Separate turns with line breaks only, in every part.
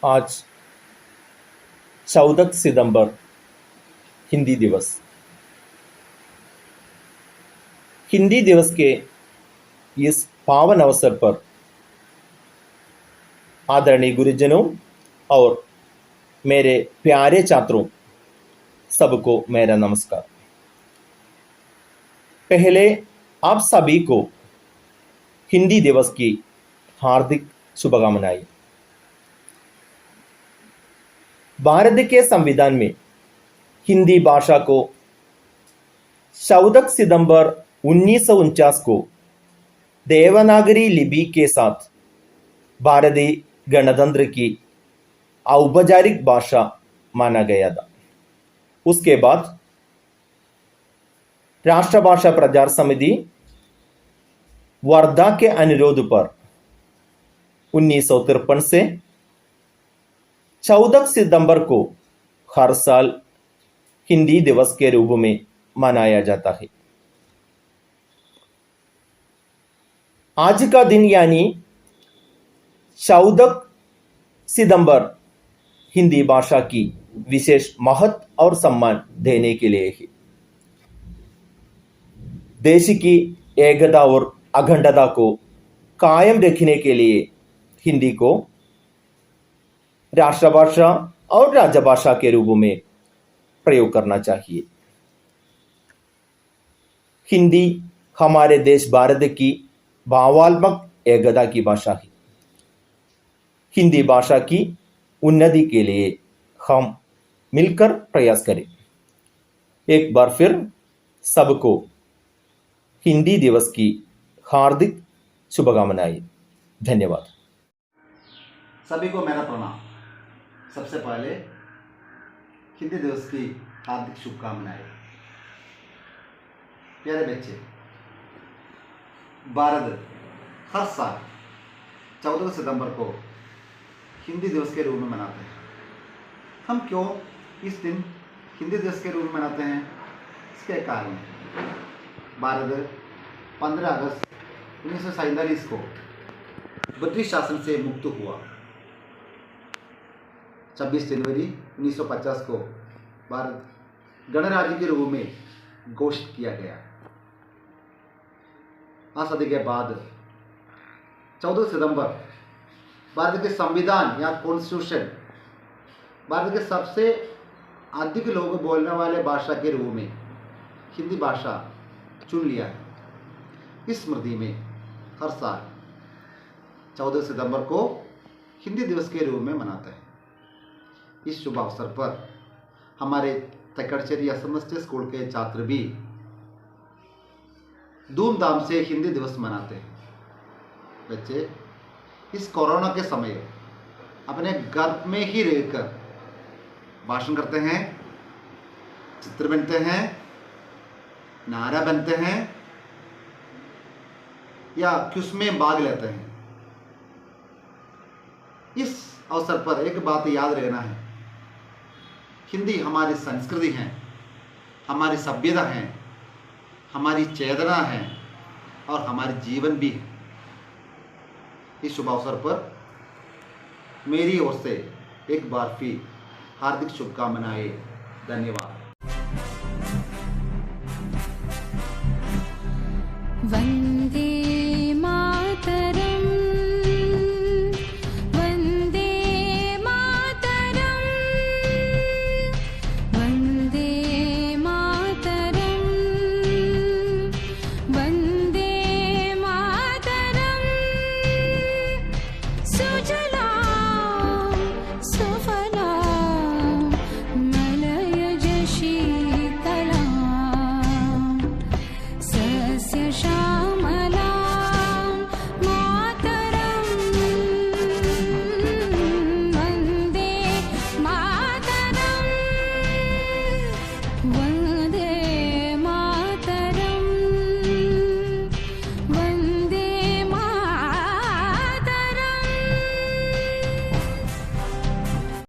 आज 14 सितंबर हिंदी दिवस। हिंदी दिवस के इस पावन अवसर पर आदरणीय गुरुजनों और मेरे प्यारे छात्रों सबको मेरा नमस्कार। पहले आप सभी को हिंदी दिवस की हार्दिक शुभकामनाएं। भारत के संविधान में हिंदी भाषा को 14 सितंबर 1949 को देवनागरी लिपि के साथ भारतीय गणतंत्र की औपचारिक भाषा माना गया था। उसके बाद राष्ट्रभाषा प्रचार समिति वर्धा के अनुरोध पर 1953 से 14 सितंबर को हर साल हिंदी दिवस के रूप में मनाया जाता है। आज का दिन यानी 14 सितंबर हिंदी भाषा की विशेष महत्व और सम्मान देने के लिए है। देश की एकता और अखंडता को कायम रखने के लिए हिंदी को राष्ट्रभाषा और राज्यभाषा के रूप में प्रयोग करना चाहिए। हिंदी हमारे देश भारत की भावात्मक एकता की भाषा है। हिंदी भाषा की उन्नति के लिए हम मिलकर प्रयास करें। एक बार फिर सबको हिंदी दिवस की हार्दिक शुभकामनाएं। धन्यवाद।
सभी को मेरा प्रणाम। सबसे पहले हिंदी दिवस की हार्दिक शुभकामनाएं। प्यारे बच्चे, भारत हर साल 14 सितंबर को हिंदी दिवस के रूप में मनाते हैं। हम क्यों इस दिन हिंदी दिवस के रूप में मनाते हैं, इसके कारण है। भारत 15 अगस्त 1947 को ब्रिटिश शासन से मुक्त हुआ। 26 जनवरी 1950 को भारत गणराज्य के रूप में घोषित किया गया। आज़ादी के बाद 14 सितंबर भारत के संविधान या कॉन्स्टिट्यूशन भारत के सबसे अधिक लोग बोलने वाले भाषा के रूप में हिंदी भाषा चुन लिया है। इस स्मृति में हर साल 14 सितंबर को हिंदी दिवस के रूप में मनाते हैं। इस शुभ अवसर पर हमारे तकड़चेरी एसएमएस स्कूल के छात्र भी धूमधाम से हिंदी दिवस मनाते हैं। बच्चे इस कोरोना के समय अपने घर में ही रहकर भाषण करते हैं, चित्र बनते हैं, नारा बनते हैं या क्विज में भाग लेते हैं। इस अवसर पर एक बात याद रखना है, हिंदी हमारी संस्कृति है, हमारी सभ्यता है, हमारी चेतना है और हमारी जीवन भी है। इस शुभ अवसर पर मेरी ओर से एक बार फिर हार्दिक शुभकामनाएं। धन्यवाद।
वंदे मातरम, वंदे मातरम, वंदे मातरम, वंदे मातरम। सुजलां सुफलां मलयज शीतलां सस्यश्यामलां मातरं। वन्दे मातरं, वन्दे मातरं, वन्दे मातरं।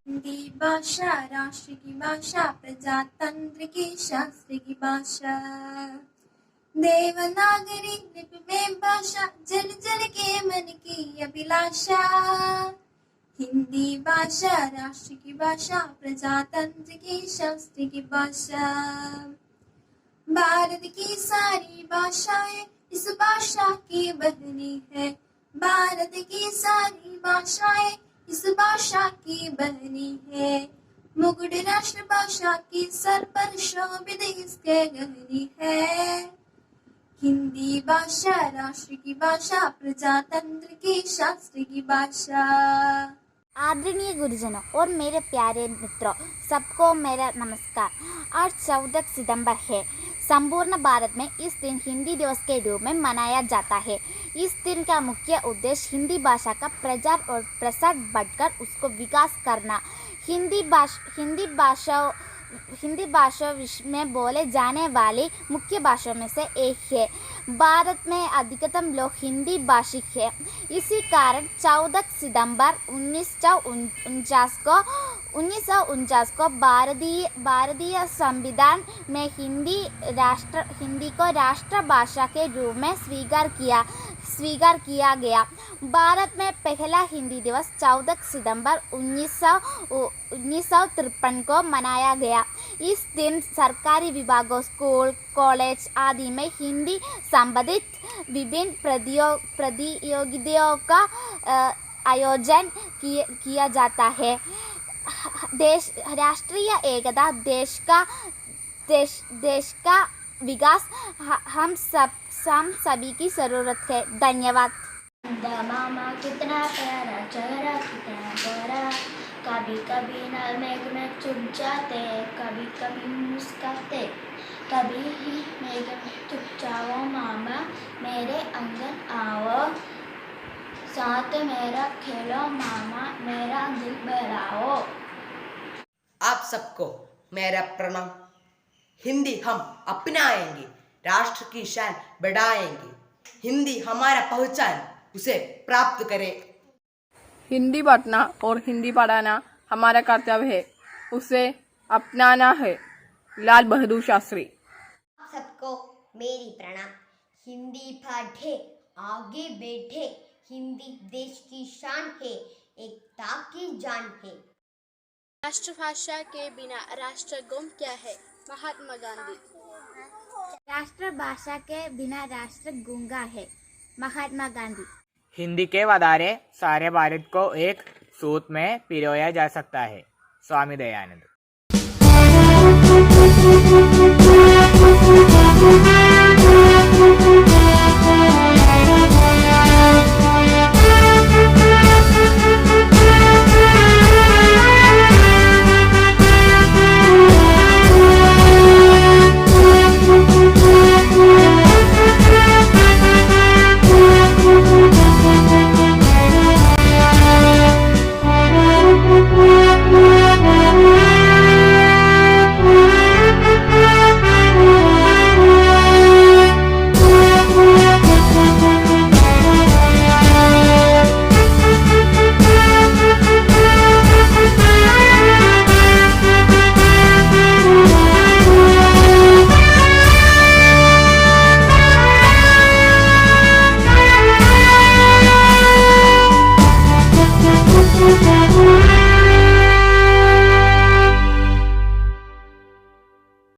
हिंदी भाषा राष्ट्र की भाषा, प्रजातंत्र की शास्त्र की भाषा, देवनागरी लिपि में भाषा, जन जन के मन की अभिलाषा। हिंदी भाषा राष्ट्र की भाषा, प्रजातंत्र की शास्त्र की भाषा। भारत की सारी भाषाएं इस भाषा की बहनी है। भारत की सारी भाषाएं इस भाषा की बहनी है। मुकुट राष्ट्र भाषा की सर पर शोभित इसके गहनी है। हिंदी भाषा राष्ट्र की भाषा, प्रजातंत्र की शास्त्र की भाषा।
आदरणीय गुरुजनों और मेरे प्यारे मित्रों, सबको मेरा नमस्कार। आज 14 सितंबर है। संपूर्ण भारत में इस दिन हिंदी दिवस के रूप में मनाया जाता है। इस दिन का मुख्य उद्देश्य हिंदी भाषा का प्रचार और प्रसार बढ़कर उसको विकास करना। हिंदी भाषा विश्व में बोले जाने वाली मुख्य भाषाओं में से एक है। भारत में अधिकतम लोग हिंदी भाषी हैं। इसी कारण 14 सितंबर 1949 को भारतीय संविधान में हिंदी को राष्ट्रभाषा के रूप में स्वीकार किया गया। भारत में पहला हिंदी दिवस 14 सितंबर 1953 को मनाया गया। इस दिन सरकारी विभागों, स्कूल, कॉलेज आदि में हिंदी संबंधित विभिन्न प्रतियोगिताओं का आयोजन किया जाता है। राष्ट्रीय एकता, देश का विकास हम सभी की जरूरत है। धन्यवाद।
मामा कितना प्यारा, चेहरा कितना गोरा, कभी कभी नल में चुप जाते, कभी कभी मुस्काते, कभी ही मेघ में चुप जाओ मामा, मेरे आंगन आओ, साथ मेरा खेलो मामा, मेरा दिल बहलाओ।
आप सबको मेरा प्रणाम। हिंदी हम अपनाएंगे, राष्ट्र की शान बढ़ाएंगे। हिंदी हमारा पहचान, उसे प्राप्त करें।
हिंदी बांटना और हिंदी पढ़ाना हमारा कर्तव्य है, उसे अपनाना है। लाल बहादुर शास्त्री।
आप सबको मेरी प्रणाम। हिंदी पढ़े, आगे बैठे, हिंदी देश की शान है, एकता की जान है।
राष्ट्रभाषा के बिना राष्ट्र गुम क्या है? महात्मा गांधी।
राष्ट्रभाषा के बिना राष्ट्र गूंगा है। महात्मा गांधी।
हिंदी के आधारे सारे भारत को एक सूत में पिरोया जा सकता है। स्वामी दयानंद।